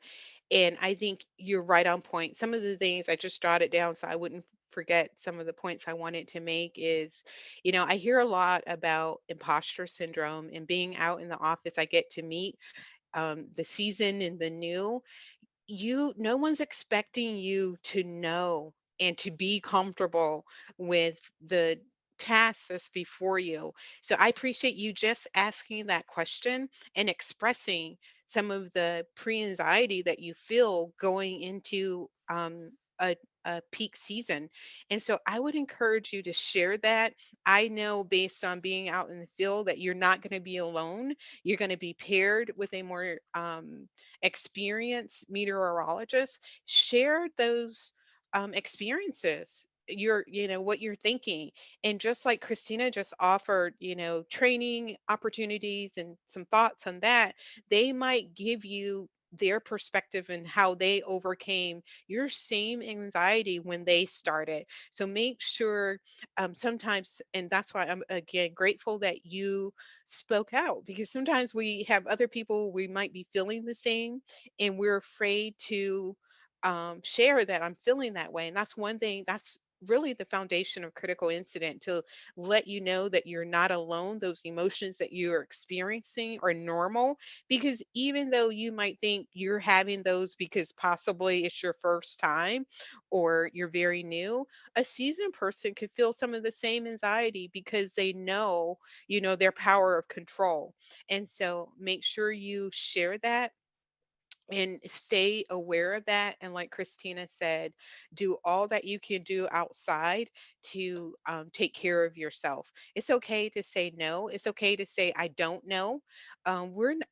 And I think you're right on point. Some of the things I just jotted down so I wouldn't forget some of the points I wanted to make is, I hear a lot about imposter syndrome and being out in the office. I get to meet the seasoned and the new. no one's expecting you to know and to be comfortable with the tasks that's before you. So I appreciate you just asking that question and expressing some of the pre-anxiety that you feel going into a peak season. And so I would encourage you to share that. I know based on being out in the field that you're not going to be alone. You're going to be paired with a more experienced meteorologist. Share those experiences, what you're thinking. And just like Christina just offered, training opportunities and some thoughts on that, they might give you their perspective and how they overcame your same anxiety when they started. So make sure, sometimes, and that's why I'm again grateful that you spoke out, because sometimes we have other people we might be feeling the same and we're afraid to share that I'm feeling that way. And that's one thing, that's really the foundation of critical incident, to let you know that you're not alone. Those emotions that you're experiencing are normal, because even though you might think you're having those because possibly it's your first time or you're very new, a seasoned person could feel some of the same anxiety because they know, their power of control. And so make sure you share that and stay aware of that. And like Christina said, do all that you can do outside to take care of yourself. It's okay to say no. It's okay to say I don't know.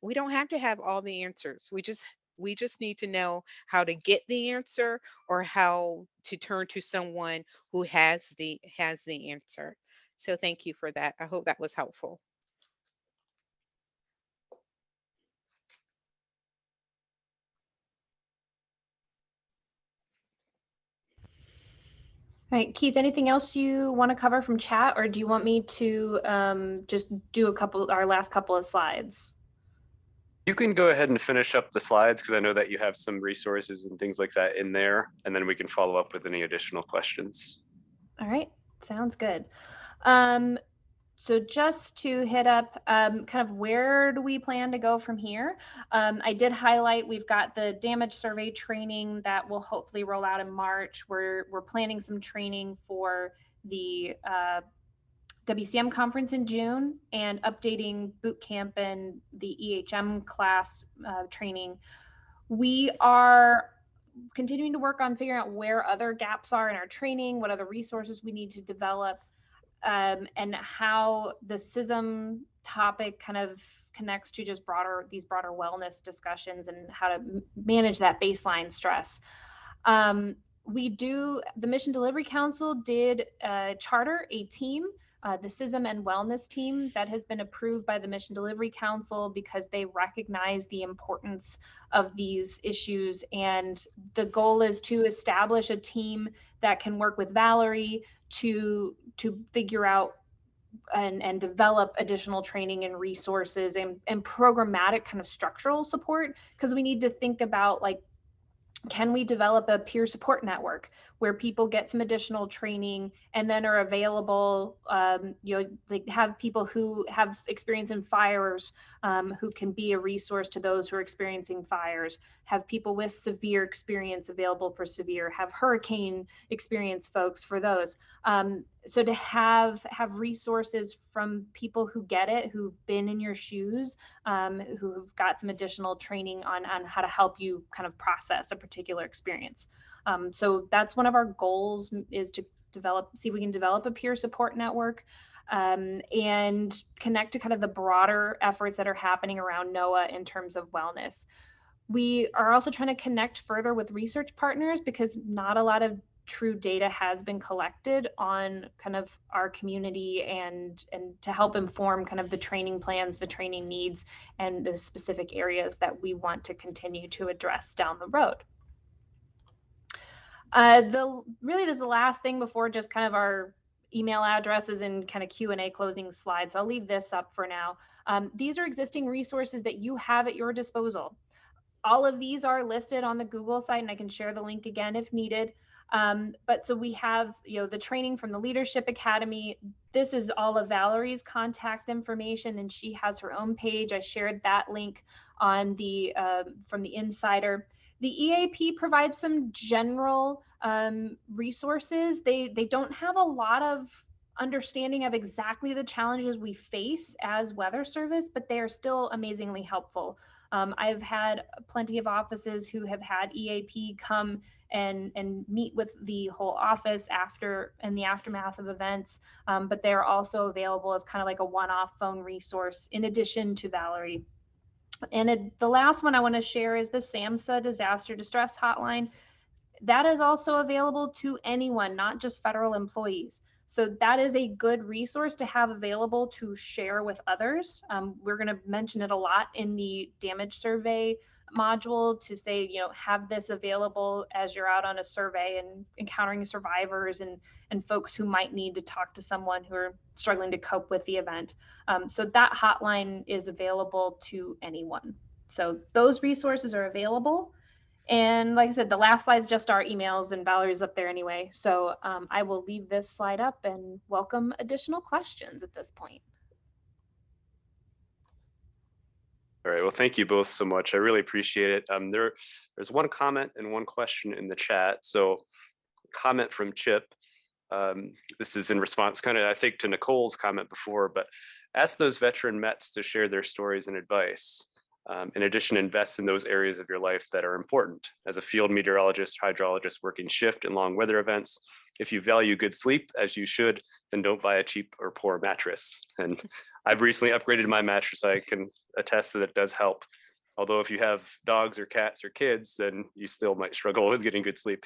We don't have to have all the answers. We just need to know how to get the answer, or how to turn to someone who has the answer. So thank you for that. I hope that was helpful. All right, Keith, anything else you want to cover from chat, or do you want me to just do our last couple of slides? You can go ahead and finish up the slides, because I know that you have some resources and things like that in there, and then we can follow up with any additional questions. All right, sounds good. So just to hit up kind of where do we plan to go from here? I did highlight we've got the damage survey training that will hopefully roll out in March. We're planning some training for the WCM conference in June, and updating boot camp and the EHM class training. We are continuing to work on figuring out where other gaps are in our training, what other resources we need to develop, and how the CISM topic kind of connects to just these broader wellness discussions and how to manage that baseline stress. The Mission Delivery Council did charter a team, the CISM and Wellness team, that has been approved by the Mission Delivery Council because they recognize the importance of these issues. And the goal is to establish a team that can work with Valarie to figure out and develop additional training and resources and programmatic kind of structural support, because we need to think about, like, can we develop a peer support network where people get some additional training and then are available, like have people who have experience in fires, who can be a resource to those who are experiencing fires, have people with severe experience available for severe, have hurricane experience folks for those. So to have resources from people who get it, who've been in your shoes, who've got some additional training on how to help you kind of process a particular experience. So that's one of our goals, is to see if we can develop a peer support network, and connect to kind of the broader efforts that are happening around NOAA in terms of wellness. We are also trying to connect further with research partners, because not a lot of true data has been collected on kind of our community, and to help inform kind of the training plans, the training needs, and the specific areas that we want to continue to address down the road. This is the last thing before just kind of our email addresses and kind of Q&A closing slides. So I'll leave this up for now. These are existing resources that you have at your disposal. All of these are listed on the Google site, and I can share the link again if needed. But so we have, the training from the Leadership Academy. This is all of Valarie's contact information, and she has her own page. I shared that link on the from the Insider. The EAP provides some general resources. They don't have a lot of understanding of exactly the challenges we face as weather service, but they are still amazingly helpful. I've had plenty of offices who have had EAP come and meet with the whole office after in the aftermath of events, but they're also available as kind of like a one-off phone resource in addition to Valarie. And the last one I want to share is the Samsa Disaster Distress Hotline. That is also available to anyone, not just federal employees. So that is a good resource to have available to share with others. We're going to mention it a lot in the damage survey module to say, have this available as you're out on a survey and encountering survivors and folks who might need to talk to someone who are struggling to cope with the event. So that hotline is available to anyone. So those resources are available. And like I said, the last slide is just our emails, and Valarie's up there anyway. So I will leave this slide up and welcome additional questions at this point. All right, well, thank you both so much. I really appreciate it. There's one comment and one question in the chat. So comment from Chip. This is in response kind of, I think, to Nicole's comment before, but ask those veteran Mets to share their stories and advice. In addition, invest in those areas of your life that are important. As a field meteorologist, hydrologist working shift in long weather events, if you value good sleep, as you should, then don't buy a cheap or poor mattress. And I've recently upgraded my mattress. I can attest that it does help. Although if you have dogs or cats or kids, then you still might struggle with getting good sleep.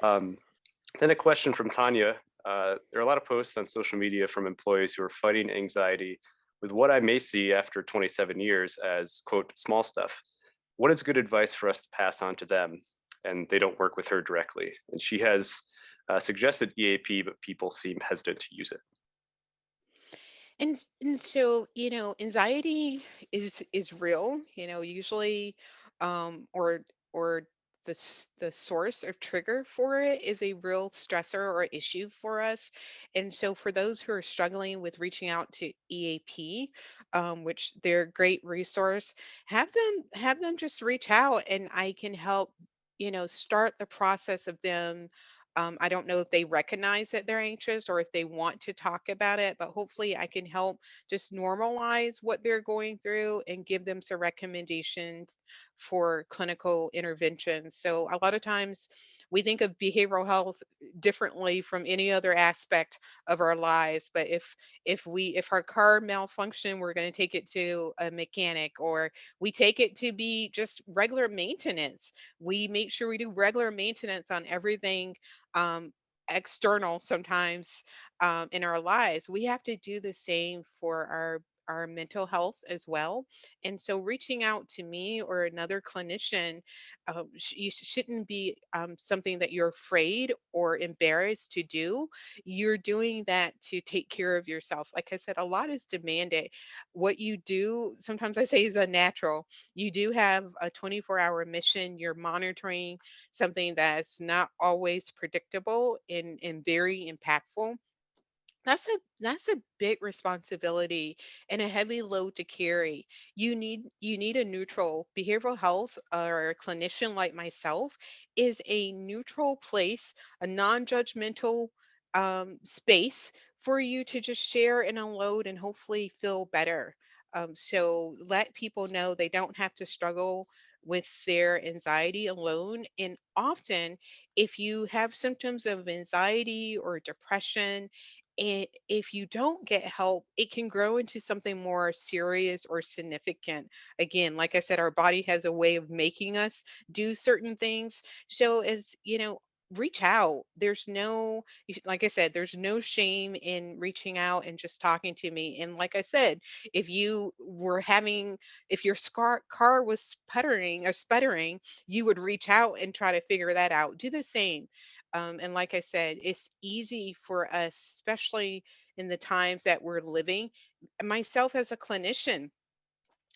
Then a question from Tanya. There are a lot of posts on social media from employees who are fighting anxiety with what I may see after 27 years as, quote, small stuff. What is good advice for us to pass on to them? And they don't work with her directly. And she has suggested EAP, but people seem hesitant to use it. And so, anxiety is real, usually, or the source or trigger for it is a real stressor or issue for us. And so for those who are struggling with reaching out to EAP, which they're a great resource, have them just reach out, and I can help, start the process of them. I don't know if they recognize that they're anxious or if they want to talk about it, but hopefully I can help just normalize what they're going through and give them some recommendations for clinical interventions. So a lot of times we think of behavioral health differently from any other aspect of our lives, but if our car malfunction, we're going to take it to a mechanic, or we take it to be just regular maintenance. We make sure we do regular maintenance on everything external sometimes in our lives. We have to do the same for our mental health as well. And so reaching out to me or another clinician, you shouldn't be something that you're afraid or embarrassed to do. You're doing that to take care of yourself. Like I said, a lot is demanded. What you do, sometimes I say, is unnatural. You do have a 24-hour mission. You're monitoring something that's not always predictable and very impactful. That's a big responsibility and a heavy load to carry. You need a neutral behavioral health, or a clinician like myself is a neutral place, a non-judgmental space for you to just share and unload and hopefully feel better. So let people know they don't have to struggle with their anxiety alone. And often, if you have symptoms of anxiety or depression, if you don't get help, it can grow into something more serious or significant. Again, like I said, our body has a way of making us do certain things. So, as you know, reach out. Like I said, there's no shame in reaching out and just talking to me. And like I said, if you were having, if your car was sputtering, you would reach out and try to figure that out. Do the same. And like I said, it's easy for us, especially in the times that we're living. Myself as a clinician,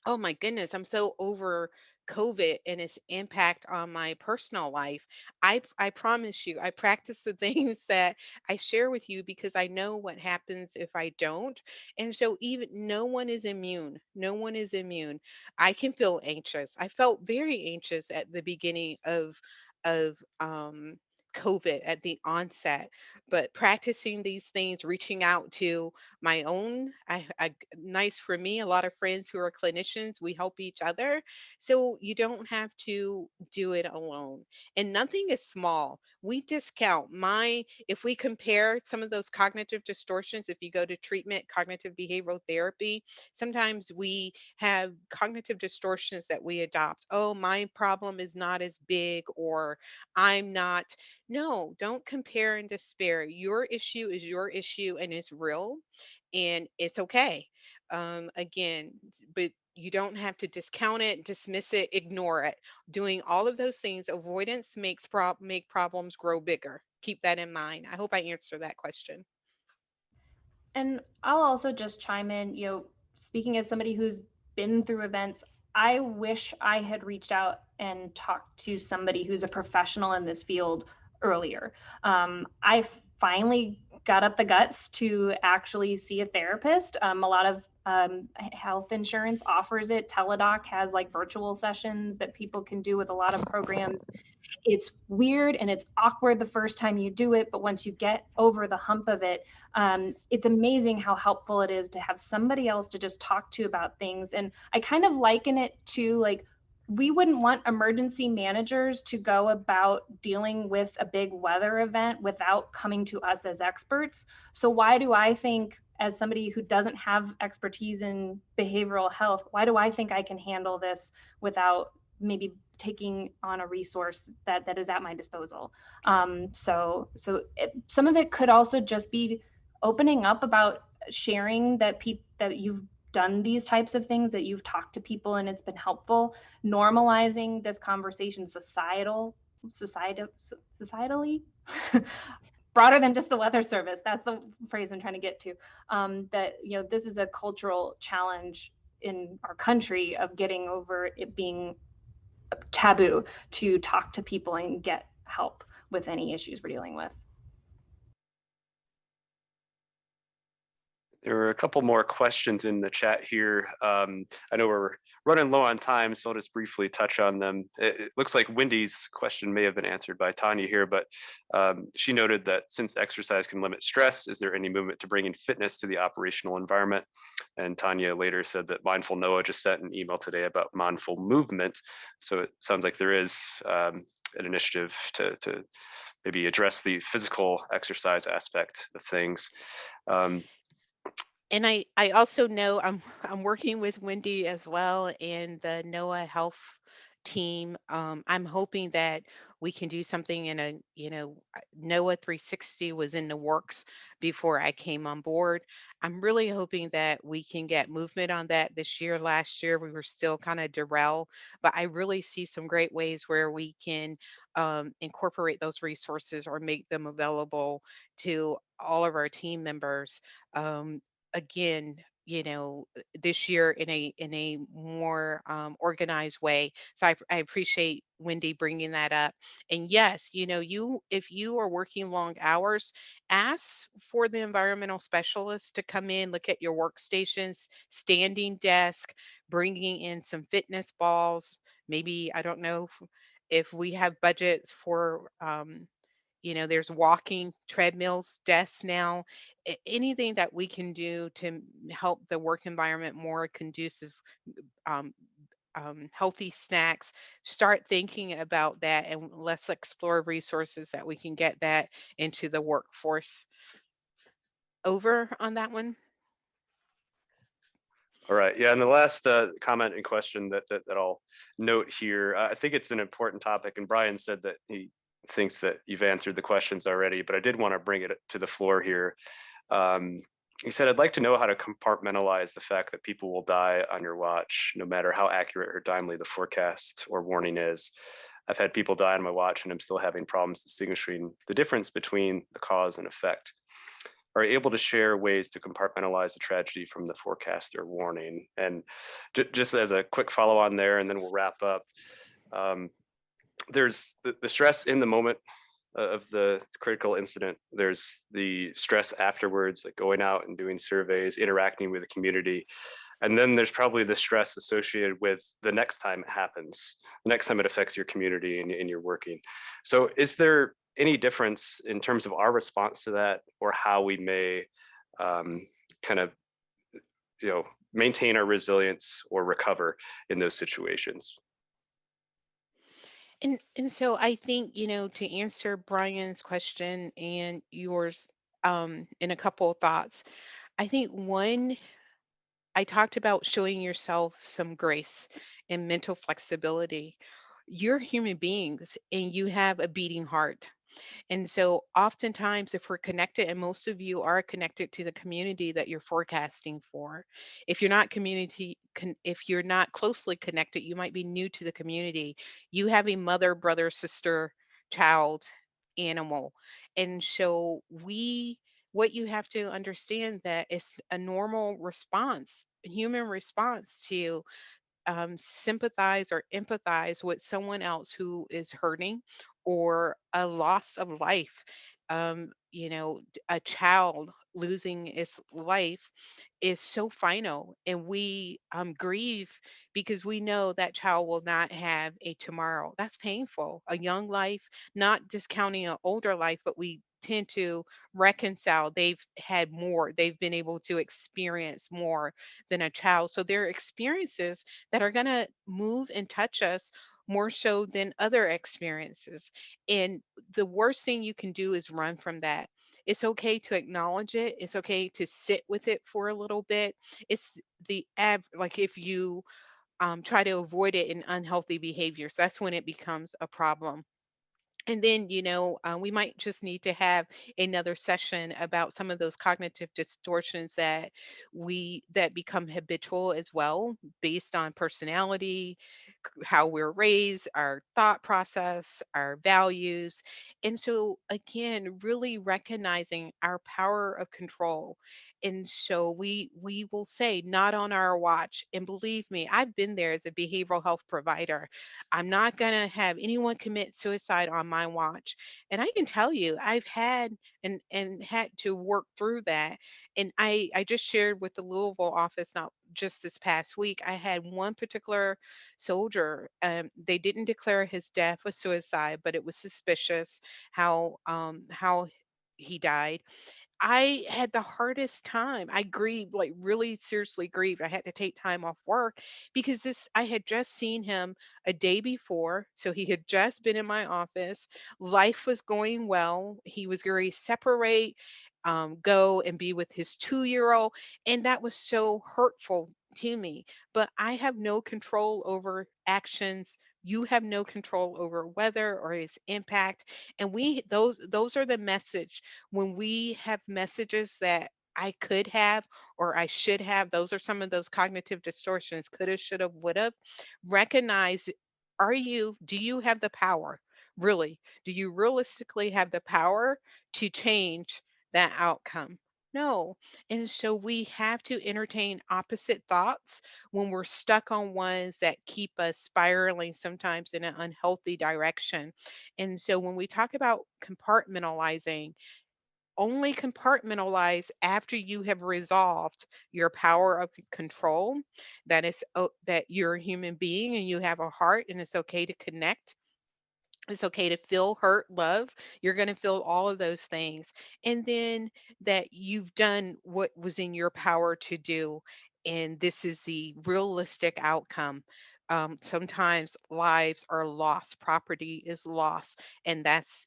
Oh my goodness, I'm so over COVID and its impact on my personal life. I promise you, I practice the things that I share with you because I know what happens if I don't. And so even no one is immune. No one is immune. I can feel anxious. I felt very anxious at the beginning of COVID at the onset, but practicing these things, reaching out to my own. Nice for me. A lot of friends who are clinicians, we help each other, so you don't have to do it alone. And nothing is small. We discount my. If we compare some of those cognitive distortions, if you go to treatment, cognitive behavioral therapy, sometimes we have cognitive distortions that we adopt. Oh, my problem is not as big, or I'm not. No, don't compare and despair. Your issue is your issue and it's real and it's okay. Again, but you don't have to discount it, dismiss it, ignore it. Doing all of those things, avoidance makes make problems grow bigger. Keep that in mind. I hope I answered that question. And I'll also just chime in, speaking as somebody who's been through events, I wish I had reached out and talked to somebody who's a professional in this field earlier. I finally got up the guts to actually see a therapist. A lot of health insurance offers it. Teladoc has like virtual sessions that people can do with a lot of programs. It's weird and it's awkward the first time you do it, but once you get over the hump of it, it's amazing how helpful it is to have somebody else to just talk to about things. And I kind of liken it to like, we wouldn't want emergency managers to go about dealing with a big weather event without coming to us as experts. So why do I think, as somebody who doesn't have expertise in behavioral health, why do I think I can handle this without maybe taking on a resource that is at my disposal? Some of it could also just be opening up about sharing that you've done these types of things, that you've talked to people and it's been helpful. Normalizing this conversation societally broader than just the weather service. That's the phrase I'm trying to get to. That this is a cultural challenge in our country of getting over it being taboo to talk to people and get help with any issues we're dealing with. There were a couple more questions in the chat here. I know we're running low on time, so I'll just briefly touch on them. It looks like Wendy's question may have been answered by Tanya here, but she noted that since exercise can limit stress, is there any movement to bring in fitness to the operational environment? And Tanya later said that Mindful Noah just sent an email today about mindful movement. So it sounds like there is an initiative to maybe address the physical exercise aspect of things. And I also know I'm working with Wendy as well and the NOAA Health team. I'm hoping that we can do something in a, NOAA 360 was in the works before I came on board. I'm really hoping that we can get movement on that this year. Last year we were still kind of derailed, but I really see some great ways where we can incorporate those resources or make them available to all of our team members. Um, Again, this year in a more organized way. So I appreciate Wendy bringing that up. And yes, you if you are working long hours, ask for the environmental specialist to come in, look at your workstations, standing desk, bringing in some fitness balls. Maybe I don't know if we have budgets for there's walking treadmills, desks now. Anything that we can do to help the work environment more conducive, um, healthy snacks. Start thinking about that, and let's explore resources that we can get that into the workforce. Over on that one. All right. Yeah. And the last comment and question that I'll note here, I think it's an important topic. And Brian said that he thinks that you've answered the questions already, but I did want to bring it to the floor here. He said, I'd like to know how to compartmentalize the fact that people will die on your watch, no matter how accurate or timely the forecast or warning is. I've had people die on my watch and I'm still having problems distinguishing the difference between the cause and effect. are able to share ways to compartmentalize the tragedy from the forecast or warning. And just as a quick follow on there, and then we'll wrap up, there's the stress in the moment of the critical incident. There's the stress afterwards, like going out and doing surveys, interacting with the community. And then there's probably the stress associated with the next time it happens, the next time it affects your community and you're working. So is there any difference in terms of our response to that, or how we may kind of, maintain our resilience or recover in those situations? And so I think, to answer Brian's question and yours, in a couple of thoughts, I think one, I talked about showing yourself some grace and mental flexibility. You're human beings and you have a beating heart. And so oftentimes if we're connected, and most of you are connected to the community that you're forecasting for, if you're not if you're not closely connected, you might be new to the community. You have a mother, brother, sister, child, animal. And so what you have to understand that it's a normal response, a human response to sympathize or empathize with someone else who is hurting or a loss of life. A child losing its life is so final, and we grieve because we know that child will not have a tomorrow. That's painful. A young life, not discounting an older life, but we tend to reconcile. They've had more, they've been able to experience more than a child. So their experiences that are going to move and touch us more so than other experiences. And the worst thing you can do is run from that. It's okay to acknowledge it. It's okay to sit with it for a little bit. It's like if you try to avoid it in unhealthy behaviors, that's when it becomes a problem. And then, we might just need to have another session about some of those cognitive distortions that become habitual as well, based on personality, how we're raised, our thought process, our values. And so, again, really recognizing our power of control. And so we will say, not on our watch. And believe me, I've been there as a behavioral health provider. I'm not going to have anyone commit suicide on my watch. And I can tell you, I've had and had to work through that. And I just shared with the Louisville office, not just this past week, I had one particular soldier. They didn't declare his death a suicide, but it was suspicious how he died. I had the hardest time. I grieved, like really seriously grieved. I had to take time off work because I had just seen him a day before. So he had just been in my office. Life was going well. He was going to separate, go and be with his 2-year old. And that was so hurtful to me. But I have no control over actions. You have no control over weather or its impact. And those are the message. When we have messages that I could have or I should have, those are some of those cognitive distortions: coulda, shoulda, woulda. Recognize, do you have the power? Really? Do you realistically have the power to change that outcome? No. And so we have to entertain opposite thoughts when we're stuck on ones that keep us spiraling sometimes in an unhealthy direction. And so when we talk about compartmentalizing, only compartmentalize after you have resolved your power of control, that you're a human being and you have a heart and it's okay to connect. It's okay to feel hurt, love. You're going to feel all of those things. And then that you've done what was in your power to do. And this is the realistic outcome. Sometimes lives are lost, property is lost, and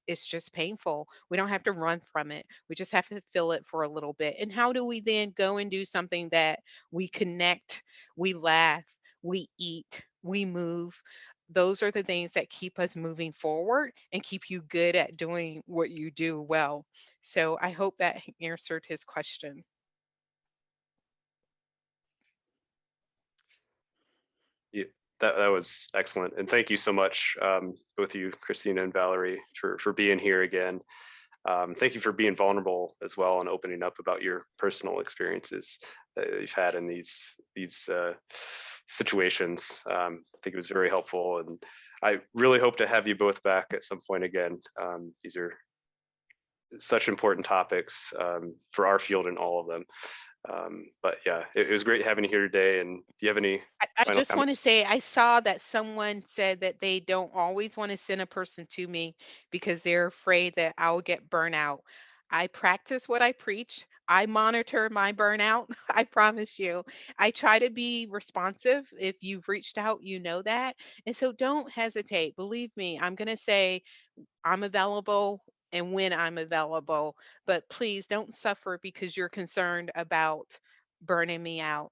it's just painful. We don't have to run from it. We just have to feel it for a little bit. And how do we then go and do something that we connect, we laugh, we eat, we move? Those are the things that keep us moving forward and keep you good at doing what you do well. So I hope that answered his question. Yeah, that was excellent, and thank you so much, both you, Christina and Valarie, for being here again. Thank you for being vulnerable as well and opening up about your personal experiences that you've had in these situations. I think it was very helpful, and I really hope to have you both back at some point again. These are such important topics for our field and all of them. But yeah, it was great having you here today. And do you have any I final just want to comments? say I saw that someone said that they don't always want to send a person to me because they're afraid that I'll get burnout. I practice what I preach. I monitor my burnout. I promise you. I try to be responsive. If you've reached out, you know that. And so don't hesitate. Believe me, I'm going to say I'm available and when I'm available, but please don't suffer because you're concerned about burning me out.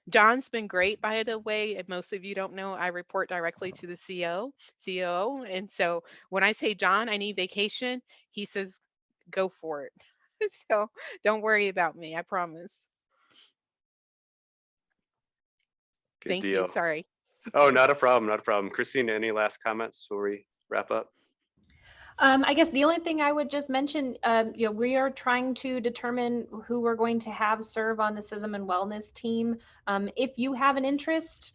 John's been great, by the way. And most of you don't know, I report directly to the COO. And so when I say, John, I need vacation, he says, go for it. So don't worry about me. I promise. Good Thank you. deal. Sorry. Oh, not a problem, not a problem. Christina, any last comments before we wrap up? I guess the only thing I would just mention, we are trying to determine who we're going to have serve on the CISM and Wellness team. If you have an interest,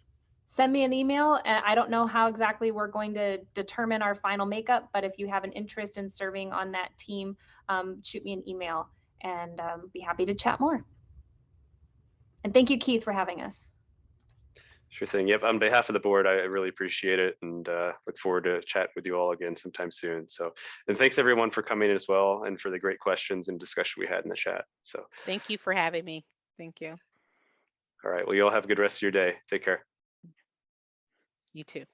send me an email. I don't know how exactly we're going to determine our final makeup, but if you have an interest in serving on that team, shoot me an email and be happy to chat more. And thank you, Keith, for having us. Sure thing. Yep. On behalf of the board, I really appreciate it and look forward to chat with you all again sometime soon. So, and thanks everyone for coming as well and for the great questions and discussion we had in the chat. So, Thank you for having me. Thank you. all right. Well, you all have a good rest of your day. Take care. You too.